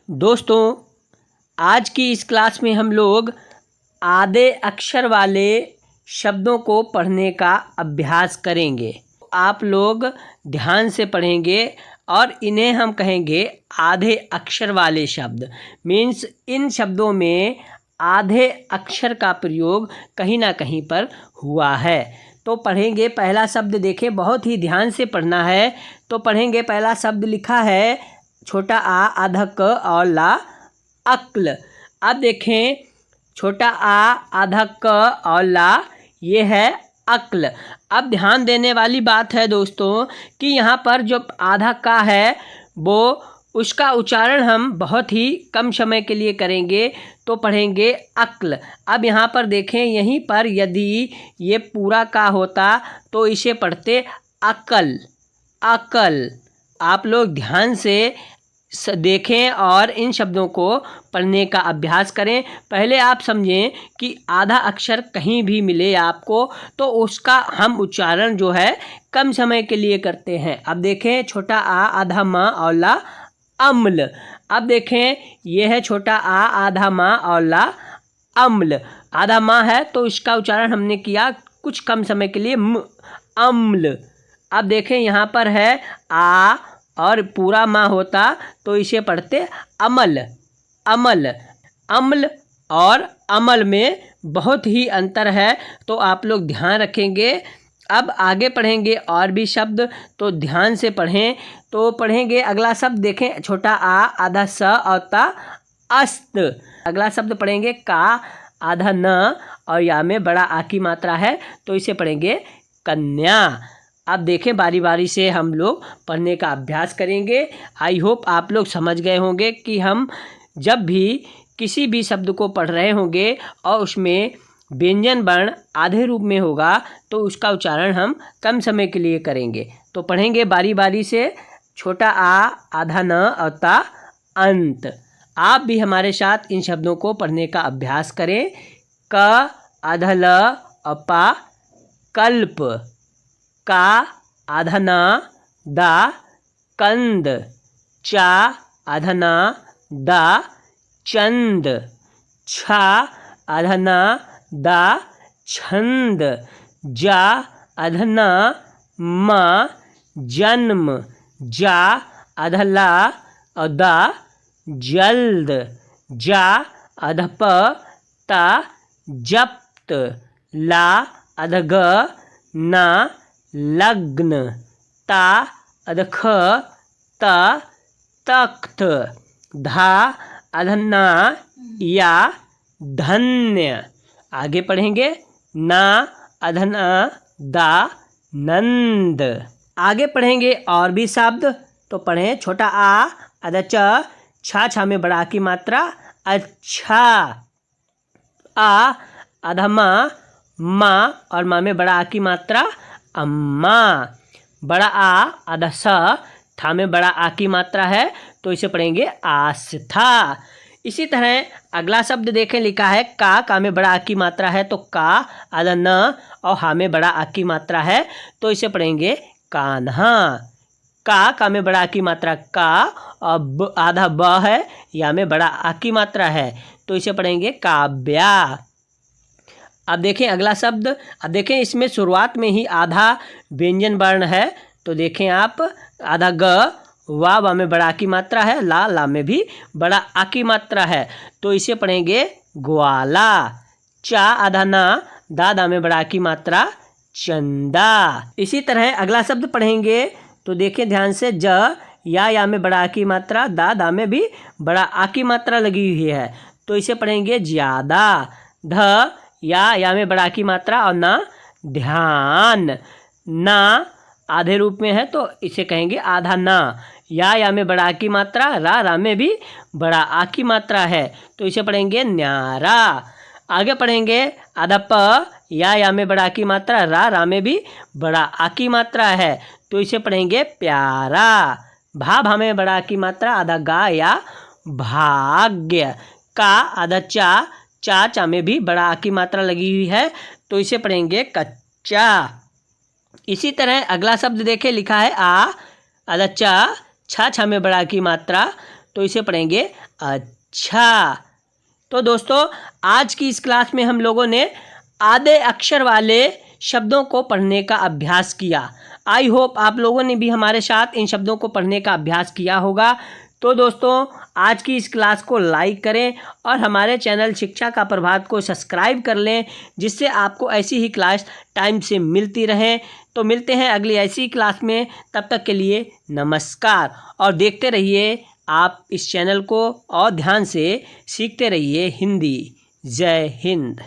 दोस्तों, आज की इस क्लास में हम लोग आधे अक्षर वाले शब्दों को पढ़ने का अभ्यास करेंगे। आप लोग ध्यान से पढ़ेंगे और इन्हें हम कहेंगे आधे अक्षर वाले शब्द। मीन्स इन शब्दों में आधे अक्षर का प्रयोग कहीं ना कहीं पर हुआ है। तो पढ़ेंगे। पहला शब्द देखें, बहुत ही ध्यान से पढ़ना है। तो पढ़ेंगे। पहला शब्द लिखा है छोटा आ आधा क और ला अक्ल। अब देखें, छोटा आ आधा क और ला, ये है अक्ल। अब ध्यान देने वाली बात है दोस्तों कि यहाँ पर जो आधा का है वो उसका उच्चारण हम बहुत ही कम समय के लिए करेंगे। तो पढ़ेंगे अक्ल। अब यहाँ पर देखें, यहीं पर यदि ये पूरा का होता तो इसे पढ़ते अकल। अकल। आप लोग ध्यान से देखें और इन शब्दों को पढ़ने का अभ्यास करें। पहले आप समझें कि आधा अक्षर कहीं भी मिले आपको तो उसका हम उच्चारण जो है कम समय के लिए करते हैं। अब देखें, छोटा आ आधा माँ और ला अम्ल। अब देखें, यह है छोटा आ आधा माँ और ला अम्ल। आधा माँ है तो इसका उच्चारण हमने किया कुछ कम समय के लिए अम्ल। अब देखें, यहाँ पर है आ और पूरा माँ होता तो इसे पढ़ते अमल। अमल। अम्ल और अमल में बहुत ही अंतर है, तो आप लोग ध्यान रखेंगे। अब आगे पढ़ेंगे और भी शब्द, तो ध्यान से पढ़ें। तो पढ़ेंगे अगला शब्द देखें, छोटा आ आधा स और ता अस्त। अगला शब्द पढ़ेंगे का आधा न और या में बड़ा आ की मात्रा है तो इसे पढ़ेंगे कन्या। अब देखें, बारी बारी से हम लोग पढ़ने का अभ्यास करेंगे। आई होप आप लोग समझ गए होंगे कि हम जब भी किसी भी शब्द को पढ़ रहे होंगे और उसमें व्यंजन वर्ण आधे रूप में होगा तो उसका उच्चारण हम कम समय के लिए करेंगे। तो पढ़ेंगे बारी बारी से। छोटा आ आधा न और ता अंत। आप भी हमारे साथ इन शब्दों को पढ़ने का अभ्यास करें। क आधा ल और पा कल्प। का आधा ना दा कंद। चा आधा ना दा चंद। छा आधा ना दा छंद। जा आधा ना मा जन्म। जा आधा ला और दा जल्द। जा आधा प ता जप्त। ला आधा ग ना लग्न। ता आधा ख ता तख्त। धा आधा ना या धन्य। आगे पढ़ेंगे, ना आधा ना दा नंद। आगे पढ़ेंगे और भी शब्द, तो पढ़ें छोटा आ आधा च छा छा में बड़ा की मात्रा अच्छा। आ आधा माँ और माँ में बड़ा आ की मात्रा अम्मा। बड़ा आ आधा स था में बड़ा आ की मात्रा है तो इसे पढ़ेंगे आस्था। इसी तरह अगला शब्द देखें, लिखा है का में बड़ा आ की मात्रा है तो का आधा न और हा में बड़ा आ की मात्रा है तो इसे पढ़ेंगे कान्हा। का में बड़ा आ की मात्रा का और आधा ब है, या में बड़ा आ की मात्रा है तो इसे पढ़ेंगे काव्या। अब देखें अगला शब्द। अब देखें, इसमें शुरुआत में ही आधा व्यंजन वर्ण है। तो देखें आप, आधा ग वा में बड़ा आ की मात्रा है, ला में भी बड़ा आ की मात्रा है तो इसे पढ़ेंगे ग्वाला। चा आधा ना दा में बड़ा आ की मात्रा चंदा। इसी तरह अगला शब्द पढ़ेंगे, तो देखें ध्यान से, ज या में बड़ा आ की मात्रा, दा में भी बड़ा आ की मात्रा लगी हुई है तो इसे पढ़ेंगे ज्यादा। ध या में बड़ा की मात्रा और ना ध्यान। ना आधे रूप में है तो इसे कहेंगे आधा ना। या में बड़ा की मात्रा, रा में भी बड़ा आ की मात्रा है तो इसे पढ़ेंगे न्यारा। आगे पढ़ेंगे आधा प या में बड़ा की मात्रा, रा में भी बड़ा आ की मात्रा है तो इसे पढ़ेंगे प्यारा। भा में बड़ा की मात्रा, आधा गा या भाग्य। का आधा चा में भी बड़ा आ की मात्रा लगी हुई है तो इसे पढ़ेंगे कच्चा। इसी तरह अगला शब्द देखें, लिखा है आ आधा चा छा में बड़ा की मात्रा तो इसे पढ़ेंगे अच्छा। तो दोस्तों आज की इस क्लास में हम लोगों ने आधे अक्षर वाले शब्दों को पढ़ने का अभ्यास किया। आई होप आप लोगों ने भी हमारे साथ इन शब्दों को पढ़ने का अभ्यास किया होगा। तो दोस्तों आज की इस क्लास को लाइक करें और हमारे चैनल शिक्षा का प्रभात को सब्सक्राइब कर लें, जिससे आपको ऐसी ही क्लास टाइम से मिलती रहे। तो मिलते हैं अगली ऐसी क्लास में, तब तक के लिए नमस्कार। और देखते रहिए आप इस चैनल को और ध्यान से सीखते रहिए हिंदी। जय हिंद।